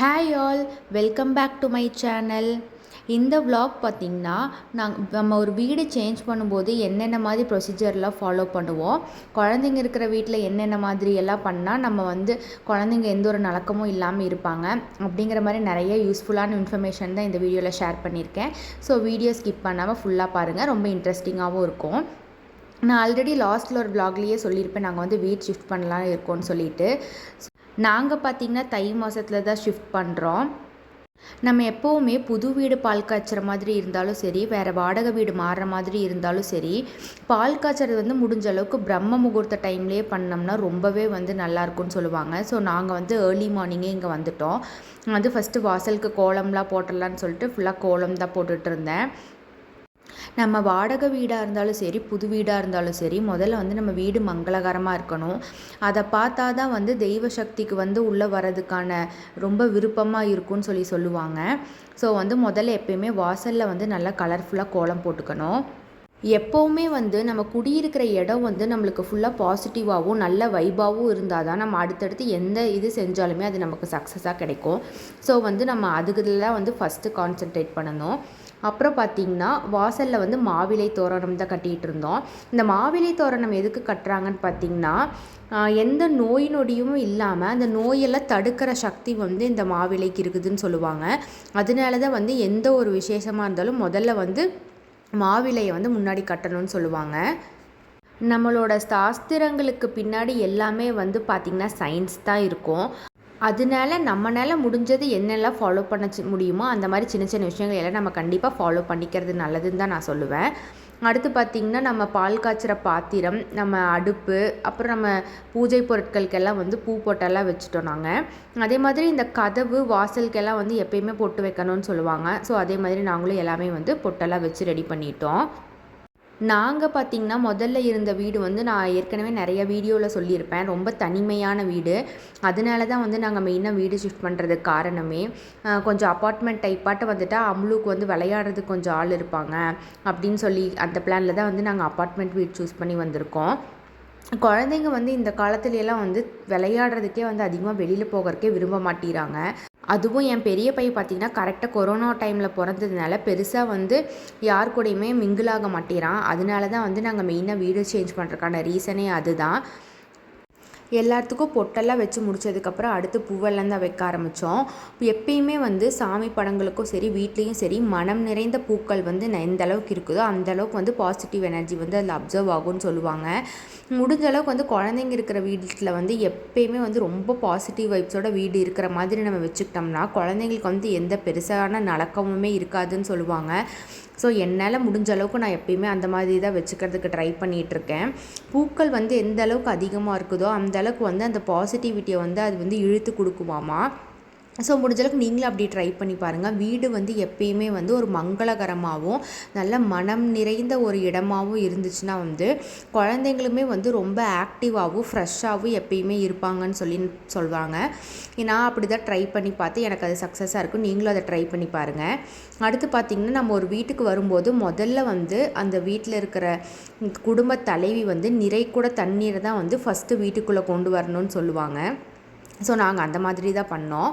Hi all, welcome back to my channel. இந்த vlog பார்த்திங்கன்னா நம்ம ஒரு வீடு சேஞ்ச் பண்ணும்போது என்னென்ன மாதிரி ப்ரொசீஜர்லாம் ஃபாலோ பண்ணுவோம், குழந்தைங்க இருக்கிற வீட்டில் என்னென்ன மாதிரி எல்லாம் பண்ணால் நம்ம குழந்தைங்க எந்த ஒரு நலக்கமும் இல்லாமல் இருப்பாங்க அப்படிங்கிற மாதிரி நிறைய யூஸ்ஃபுல்லான இன்ஃபர்மேஷன் தான் இந்த வீடியோவில் ஷேர் பண்ணியிருக்கேன். ஸோ வீடியோ ஸ்கிப் பண்ணாமல் ஃபுல்லாக பாருங்கள், ரொம்ப இன்ட்ரெஸ்டிங்காகவும் இருக்கும். நான் ஆல்ரெடி லாஸ்ட்டில் ஒரு vlogலேயே சொல்லியிருப்பேன், நாங்கள் வீடு ஷிஃப்ட் பண்ணலாம் இருக்கோன்னு சொல்லிட்டு. நாங்கள் பார்த்திங்கன்னா தை மாதத்தில் தான் ஷிஃப்ட் பண்ணுறோம். நம்ம எப்போவுமே புது வீடு பால் காய்ச்சுற மாதிரி இருந்தாலும் சரி, வேறு வாடகை வீடு மாறுற மாதிரி இருந்தாலும் சரி, பால் காய்ச்சறது முடிஞ்ச அளவுக்கு பிரம்ம முகூர்த்த டைம்லேயே பண்ணோம்னா ரொம்பவே நல்லாயிருக்கும்னு சொல்லுவாங்க. ஸோ நாங்கள் ஏர்லி மார்னிங்கே இங்கே வந்துட்டோம். ஃபஸ்ட்டு வாசலுக்கு கோலம்லாம் போட்டுடலான்னு சொல்லிட்டு ஃபுல்லாக கோலம் தான் போட்டுட்டு இருந்தேன். நம்ம வாடகை வீடாக இருந்தாலும் சரி, புது வீடாக இருந்தாலும் சரி, முதல்ல நம்ம வீடு மங்களகரமாக இருக்கணும். அதை பார்த்தா தான் தெய்வ சக்திக்கு உள்ளே வர்றதுக்கான ரொம்ப விருப்பமாக இருக்கும்னு சொல்லுவாங்க. ஸோ முதல்ல எப்பயுமே வாசலில் நல்லா கலர்ஃபுல்லாக கோலம் போட்டுக்கணும். எப்போவுமே நம்ம குடியிருக்கிற இடம் நம்மளுக்கு ஃபுல்லாக பாசிட்டிவாகவும் நல்ல வைபாகவும் இருந்தால் தான் நம்ம அடுத்தடுத்து எந்த இது செஞ்சாலுமே அது நமக்கு சக்ஸஸாக கிடைக்கும். ஸோ நம்ம அதுக்குலாம் ஃபஸ்ட்டு கான்சென்ட்ரேட் பண்ணணும். அப்புறம் பார்த்திங்கன்னா வாசலில் மாவிலை தோரணம் தான் கட்டிகிட்டு இருந்தோம். இந்த மாவிலை தோரணம் எதுக்கு கட்டுறாங்கன்னு பார்த்திங்கன்னா, எந்த நோய் நொடியும் இல்லாமல் அந்த நோயெல்லாம் தடுக்கிற சக்தி இந்த மாவிலைக்கு இருக்குதுன்னு சொல்லுவாங்க. அதனால தான் எந்த ஒரு விசேஷமாக இருந்தாலும் முதல்ல மாவிலையை முன்னாடி கட்டணும்னு சொல்லுவாங்க. நம்மளோட சாஸ்திரங்களுக்கு பின்னாடி எல்லாமே பார்த்திங்கன்னா சயின்ஸ் தான் இருக்கும். அதனால நம்மளால் முடிஞ்சது என்னெல்லாம் ஃபாலோ பண்ண முடியுமோ அந்த மாதிரி சின்ன சின்ன விஷயங்கள் எல்லாம் நம்ம கண்டிப்பாக ஃபாலோ பண்ணிக்கிறது நல்லதுன்னு தான் நான் சொல்லுவேன். அடுத்து பார்த்திங்கன்னா நம்ம பால் காய்ச்சுற பாத்திரம், நம்ம அடுப்பு, அப்புறம் நம்ம பூஜை பொருட்களுக்கெல்லாம் பூ போட்டெல்லாம் வச்சுட்டோம் நாங்கள். அதே மாதிரி இந்த கதவு வாசலுக்கெல்லாம் எப்பயுமே பொட்டு வைக்கணும்னு சொல்லுவாங்க. ஸோ அதே மாதிரி நாங்களும் எல்லாமே பொட்டெல்லாம் வச்சு ரெடி பண்ணிட்டோம். நாங்கள் பார்த்திங்கன்னா முதல்ல இருந்த வீடு நான் ஏற்கனவே நிறைய வீடியோவில் சொல்லியிருப்பேன், ரொம்ப தனிமையான வீடு. அதனால தான் நாங்கள் மெயினாக வீடு ஷிஃப்ட் பண்ணுறதுக்கு காரணமே. கொஞ்சம் அப்பார்ட்மெண்ட் டைப்பாட்ட வந்துட்டால் அம்முளுக்கு விளையாடுறதுக்கு கொஞ்சம் ஆள் இருப்பாங்க அப்படின்னு சொல்லி அந்த பிளானில் தான் நாங்கள் அப்பார்ட்மெண்ட் வீடு சூஸ் பண்ணி வந்திருக்கோம். குழந்தைங்க இந்த காலத்துலலாம் விளையாடுறதுக்கே அதிகமாக வெளியில் போகிறதுக்கே விரும்ப மாட்டேறாங்க. அதுவும் என் பெரிய பையன் பார்த்திங்கன்னா கரெக்டாக கொரோனா டைமில் பிறந்ததுனால பெருசாக யார் கூடயுமே மிங்கிளாக மாட்டேறான். அதனால தான் நாங்கள் மெயினாக வீடு சேஞ்ச் பண்ணுறதுக்கான ரீசனே அதுதான். எல்லாத்துக்கும் பொட்டெல்லாம் வச்சு முடித்ததுக்கப்புறம் அடுத்து பூவெல்லாம் தான் வைக்க ஆரம்பித்தோம். எப்பயுமே சாமி படங்களுக்கும் சரி, வீட்லேயும் சரி, மனம் நிறைந்த பூக்கள் எந்த அளவுக்கு இருக்குதோ அந்தளவுக்கு பாசிட்டிவ் எனர்ஜி அதில் அப்சர்வ் ஆகும்னு சொல்லுவாங்க. முடிஞ்ச அளவுக்கு குழந்தைங்க இருக்கிற வீட்டில் எப்பயுமே ரொம்ப பாசிட்டிவ் வைப்ஸோட வீடு இருக்கிற மாதிரி நம்ம வச்சுக்கிட்டோம்னா குழந்தைங்களுக்கு எந்த பெருசான நலக்கமுமே இருக்காதுன்னு சொல்லுவாங்க. ஸோ என்னால் முடிஞ்ச அளவுக்கு நான் எப்பயுமே அந்த மாதிரி தான் வச்சுக்கிறதுக்கு ட்ரை பண்ணிகிட்ருக்கேன். பூக்கள் எந்த அளவுக்கு அதிகமாக இருக்குதோ அந்த அளவுக்கு அந்த பாசிட்டிவிட்டியை அது இழுத்து கொடுக்குமாமா. ஸோ முடிஞ்சளவுக்கு நீங்களும் அப்படி ட்ரை பண்ணி பாருங்கள். வீடு எப்பயுமே ஒரு மங்களகரமாகவும் நல்ல மனம் நிறைந்த ஒரு இடமாகவும் இருந்துச்சுன்னா குழந்தைங்களுமே ரொம்ப ஆக்டிவாகவும் ஃப்ரெஷ்ஷாகவும் எப்பயுமே இருப்பாங்கன்னு சொல்லுவாங்க. நான் அப்படி தான் ட்ரை பண்ணி பார்த்து எனக்கு அது சக்ஸஸாக இருக்கும். நீங்களும் அதை ட்ரை பண்ணி பாருங்கள். அடுத்து பார்த்திங்கன்னா நம்ம ஒரு வீட்டுக்கு வரும்போது முதல்ல அந்த வீட்டில் இருக்கிற குடும்ப தலைவி நிறை கூட தண்ணீரை தான் ஃபஸ்ட்டு வீட்டுக்குள்ளே கொண்டு வரணும்னு சொல்லுவாங்க. ஸோ நாங்கள் அந்த மாதிரி தான் பண்ணோம்.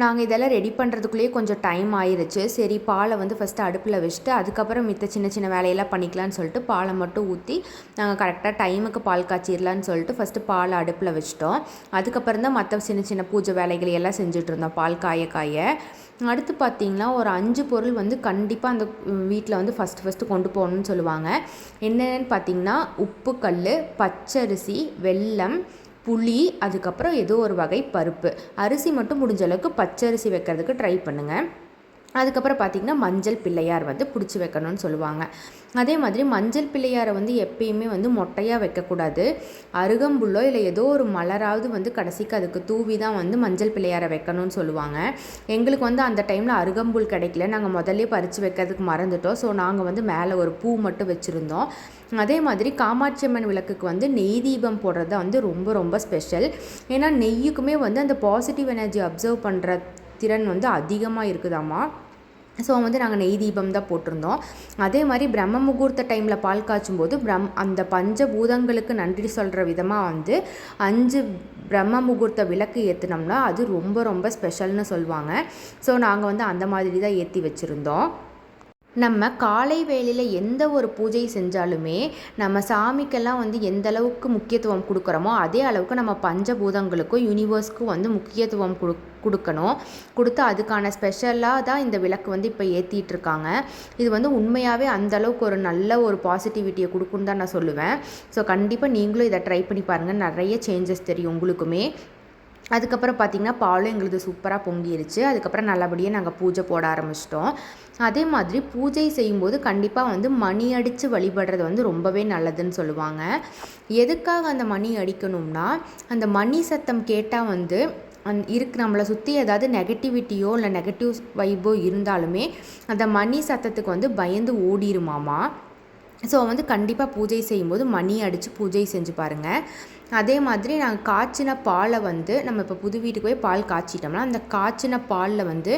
நாங்கள் இதெல்லாம் ரெடி பண்ணுறதுக்குள்ளேயே கொஞ்சம் டைம் ஆயிடுச்சு. சரி, பாலை ஃபஸ்ட்டு அடுப்பில் வச்சுட்டு அதுக்கப்புறம் மித்த சின்ன சின்ன வேலையெல்லாம் பண்ணிக்கலான்னு சொல்லிட்டு பாலை மட்டும் ஊற்றி நாங்கள் கரெக்டாக டைமுக்கு பால் காய்ச்சிடலான்னு சொல்லிட்டு ஃபஸ்ட்டு பாலை அடுப்பில் வச்சிட்டோம். அதுக்கப்புறம் தான் மற்ற சின்ன சின்ன பூஜை வேலைகளை எல்லாம் செஞ்சிட்ருந்தோம் பால் காய. அடுத்து பார்த்திங்கன்னா ஒரு 5 பொருள் கண்டிப்பாக அந்த வீட்டில் ஃபஸ்ட்டு கொண்டு போகணுன்னு சொல்லுவாங்க. என்னென்னு பார்த்திங்கன்னா உப்பு கல், பச்சரிசி, வெல்லம், புளி, அதுக்கப்புறம் ஏதோ ஒரு வகை பருப்பு. அரிசி மட்டும் முடிஞ்ச அளவுக்கு பச்சரிசி வைக்கிறதுக்கு ட்ரை பண்ணுங்கள். அதுக்கப்புறம் பார்த்திங்கன்னா மஞ்சள் பிள்ளையார் பிடிச்சி வைக்கணும்னு சொல்லுவாங்க. அதே மாதிரி மஞ்சள் பிள்ளையாரை எப்பயுமே மொட்டையாக வைக்கக்கூடாது. அருகம்புல்லோ இல்லை ஏதோ ஒரு மலராவது கடைசிக்கு அதுக்கு தூவி தான் மஞ்சள் பிள்ளையாரை வைக்கணும்னு சொல்லுவாங்க. எங்களுக்கு அந்த டைமில் அருகம்புல் கிடைக்கல, நாங்கள் முதல்ல பறித்து வைக்கிறதுக்கு மறந்துட்டோம். ஸோ நாங்கள் மேலே ஒரு பூ மட்டும் வச்சுருந்தோம். அதே மாதிரி காமாட்சி அம்மன் விளக்குக்கு நெய் தீபம் போடுறது ரொம்ப ரொம்ப ஸ்பெஷல். ஏன்னா நெய்யுக்குமே அந்த பாசிட்டிவ் எனர்ஜி அப்சர்வ் பண்ணுற திறன் அதிகமாக இருக்குதாம்மா. ஸோ வந்து நாங்கள் நெய் தீபம் தான் போட்டிருந்தோம். அதே மாதிரி பிரம்ம முகூர்த்த டைமில் பால் காய்ச்சும் போது அந்த பஞ்சபூதங்களுக்கு நன்றி சொல்கிற விதமாக வந்து 5 பிரம்ம முகூர்த்த விளக்கு ஏற்றினோம்னா அது ரொம்ப ரொம்ப ஸ்பெஷல்னு சொல்லுவாங்க. ஸோ நாங்கள் வந்து அந்த மாதிரி தான் ஏற்றி வச்சுருந்தோம். நம்ம காலை வேளையில் எந்த ஒரு பூஜை செஞ்சாலுமே நம்ம சாமிக்கெல்லாம் வந்து எந்த அளவுக்கு முக்கியத்துவம் கொடுக்குறோமோ அதே அளவுக்கு நம்ம பஞ்சபூதங்களுக்கும் யூனிவர்ஸ்க்கும் வந்து முக்கியத்துவம் கொடுக்கணும். கொடுத்து அதுக்கான ஸ்பெஷலாக தான் இந்த விளக்கு வந்து இப்போ ஏற்றிட்டுருக்காங்க. இது வந்து உண்மையாகவே அந்தளவுக்கு ஒரு நல்ல ஒரு பாசிட்டிவிட்டியை கொடுக்குன்னு தான் நான் சொல்லுவேன். ஸோ கண்டிப்பாக நீங்களும் இதை ட்ரை பண்ணி பாருங்கள், நிறைய சேஞ்சஸ் தெரியும் உங்களுக்குமே. அதுக்கப்புறம் பார்த்திங்கன்னா பாலும் எங்களுக்கு சூப்பராக பொங்கிருச்சு. அதுக்கப்புறம் நல்லபடியாக நாங்கள் பூஜை போட ஆரம்பிச்சிட்டோம். அதே மாதிரி பூஜை செய்யும்போது கண்டிப்பாக வந்து மணி அடித்து வழிபடுறது வந்து ரொம்பவே நல்லதுன்னு சொல்லுவாங்க. எதுக்காக அந்த மணி அடிக்கணும்னா, அந்த மணி சத்தம் கேட்டால் வந்து நம்மளை சுற்றி ஏதாவது நெகட்டிவிட்டியோ இல்லை நெகட்டிவ் வைபோ இருந்தாலுமே அந்த மணி சத்தத்துக்கு வந்து பயந்து ஓடிருமாமா. ஸோ வந்து கண்டிப்பாக பூஜை செய்யும்போது மணி அடித்து பூஜை செஞ்சு பாருங்கள். அதே மாதிரி நாங்கள் காய்ச்சின பாலை வந்து நம்ம இப்போ புது வீட்டுக்கு போய் பால் காய்ச்சிட்டோம்னா அந்த காய்ச்சின பாலில் வந்து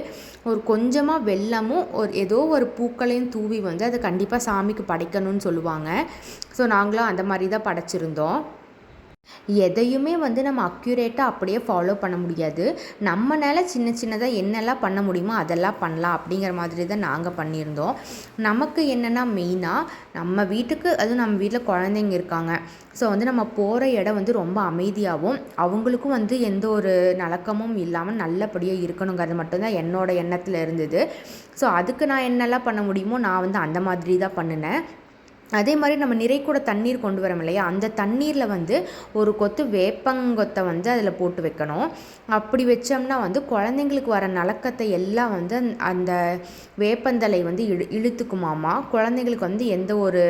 ஒரு கொஞ்சமாக வெல்லமும் ஏதோ ஒரு பூக்களையும் தூவி வந்து அதை கண்டிப்பாக சாமிக்கு படைக்கணும்னு சொல்லுவாங்க. ஸோ நாங்களும் அந்த மாதிரி தான் படைச்சிருந்தோம். எதையுமே வந்து நம்ம அக்யூரேட்டாக அப்படியே ஃபாலோ பண்ண முடியாது. நம்மளால சின்ன சின்னதாக என்னெல்லாம் பண்ண முடியுமோ அதெல்லாம் பண்ணலாம் அப்படிங்கிற மாதிரி தான் நாங்கள் பண்ணியிருந்தோம். நமக்கு என்னென்னா மெயினாக நம்ம வீட்டுக்கு, அதுவும் நம்ம வீட்டில் குழந்தைங்க இருக்காங்க. ஸோ வந்து நம்ம போகிற இடம் வந்து ரொம்ப அமைதியாகவும் அவங்களுக்கும் வந்து எந்த ஒரு நலக்கமும் இல்லாமல் நல்லபடியாக இருக்கணுங்கிறது மட்டும்தான் என்னோடய எண்ணத்தில் இருந்தது. ஸோ அதுக்கு நான் என்னெல்லாம் பண்ண முடியுமோ நான் வந்து அந்த மாதிரி தான் பண்ணினேன். அதே மாதிரி நம்ம நிறைக்கூட தண்ணீர் கொண்டு வரோம் இல்லையா, அந்த தண்ணீரில் வந்து ஒரு கொத்து வேப்பங்கொத்தை வந்து அதில் போட்டு வைக்கணும். அப்படி வச்சோம்னா வந்து குழந்தைங்களுக்கு வர நலக்கத்தை எல்லாம் வந்து அந்த வேப்பந்தலை வந்து இழுத்துக்குமாமா. குழந்தைங்களுக்கு வந்து எந்த ஒரு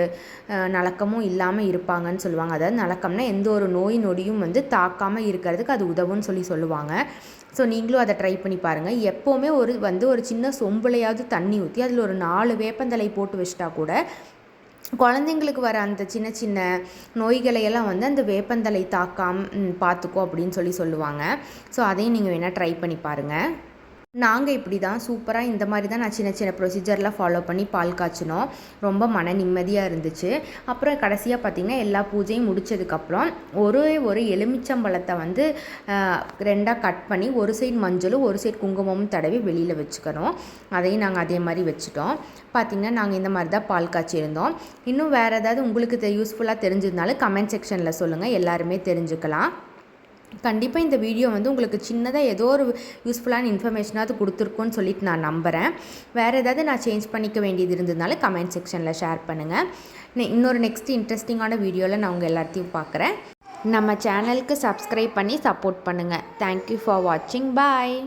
நலக்கமும் இல்லாமல் இருப்பாங்கன்னு சொல்லுவாங்க. அதாவது நலக்கம்னா எந்த ஒரு நோய் நொடியும் வந்து தாக்காமல் இருக்கிறதுக்கு அது உதவுன்னு சொல்லுவாங்க. ஸோ நீங்களும் அதை ட்ரை பண்ணி பாருங்கள். எப்போவுமே ஒரு சின்ன சொம்புலையாவது தண்ணி ஊற்றி அதில் ஒரு 4 வேப்பந்தலை போட்டு வச்சிட்டா கூட குழந்தைங்களுக்கு வர அந்த சின்ன சின்ன நோய்களையெல்லாம் வந்து அந்த வேப்பந்தலை தாக்காமல் பார்த்துக்கோ அப்படின்னு சொல்லுவாங்க. ஸோ அதையும் நீங்கள் வேணால் ட்ரை பண்ணி பாருங்கள். நாங்கள் இப்படி தான் சூப்பராக இந்த மாதிரி தான் நான் சின்ன சின்ன ப்ரொசீஜர்லாம் ஃபாலோ பண்ணி பால் காய்ச்சினோம். ரொம்ப மன நிம்மதியாக இருந்துச்சு. அப்புறம் கடைசியாக பார்த்திங்கன்னா எல்லா பூஜையும் முடித்ததுக்கப்புறம் ஒரு எலுமிச்சம்பழத்தை வந்து 2ஆக கட் பண்ணி ஒரு சைடு மஞ்சளும் ஒரு சைடு குங்குமமும் தடவி வெளியில் வச்சுக்கணும். அதையும் நாங்கள் அதே மாதிரி வச்சுட்டோம். பார்த்திங்கன்னா நாங்கள் இந்த மாதிரி தான் பால் காய்ச்சிருந்தோம். இன்னும் வேறு ஏதாவது உங்களுக்கு யூஸ்ஃபுல்லாக தெரிஞ்சதுனாலும் கமெண்ட் செக்ஷனில் சொல்லுங்கள், எல்லாருமே தெரிஞ்சுக்கலாம். கண்டிப்பாக இந்த வீடியோ வந்து உங்களுக்கு சின்னதாக ஏதோ ஒரு யூஸ்ஃபுல்லான இன்ஃபர்மேஷனாவது கொடுத்துருக்கோன்னு சொல்லிட்டு நான் நம்புகிறேன். வேறு ஏதாவது நான் சேஞ்ச் பண்ணிக்க வேண்டியது இருந்ததுனால கமெண்ட் செக்ஷனில் ஷேர் பண்ணுங்கள். இன்னொரு நெக்ஸ்ட் இன்ட்ரெஸ்டிங்கான வீடியோவில் நான் உங்கள் எல்லாத்தையும் பார்க்குறேன். நம்ம சேனலுக்கு சப்ஸ்கிரைப் பண்ணி சப்போர்ட் பண்ணுங்கள். தேங்க்யூ ஃபார் வாட்சிங். பாய்.